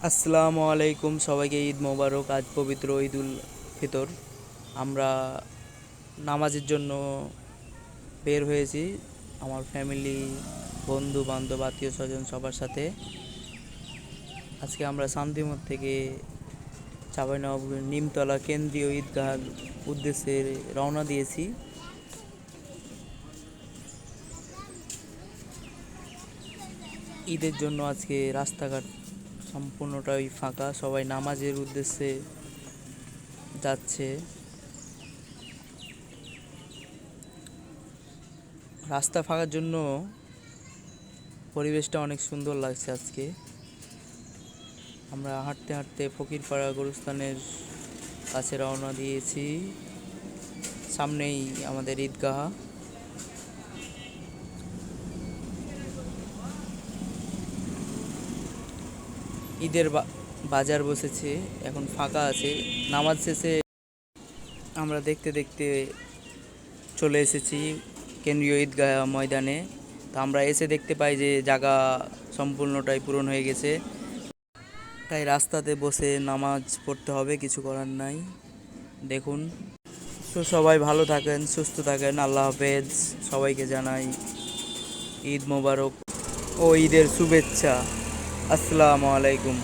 আসসালামু আলাইকুম, সবাইকে ঈদ মোবারক। আজ পবিত্র ঈদ উল ফিতর। আমরা নামাজের জন্য বের হয়েছি আমার ফ্যামিলি, বন্ধু বান্ধব, আত্মীয় স্বজন সবার সাথে। আজকে আমরা শান্তিমোড় থেকে চাঁপাইনবাবগঞ্জ নিমতলা কেন্দ্রীয় ঈদগাহর উদ্দেশ্যে রওনা দিয়েছি। ঈদের জন্য আজকে রাস্তাঘাট সম্পূর্ণটাই ফাঁকা, সবাই নামাজের উদ্দেশ্যে যাচ্ছে। রাস্তা ফাঁকার জন্য পরিবেশটা অনেক সুন্দর লাগছে আজকে। আমরা হাঁটতে হাঁটতে ফকিরপাড়া গরুস্থানের কাছে রওনা দিয়েছি। সামনেই আমাদের ঈদগাহ। ঈদের বাজার বসেছে, এখন ফাঁকা আছে। নামাজ শেষে আমরা দেখতে দেখতে চলে এসেছি কেন্দ্রীয় ঈদগাহ ময়দানে। তো আমরা এসে দেখতে পাই যে জায়গা সম্পূর্ণটাই পূরণ হয়ে গেছে, তাই রাস্তাতে বসে নামাজ পড়তে হবে, কিছু করার নাই। দেখুন, সবাই ভালো থাকেন, সুস্থ থাকেন। আল্লাহ হাফেজ। সবাইকে জানাই ঈদ মোবারক ও ঈদের শুভেচ্ছা। আসসালামু আলাইকুম।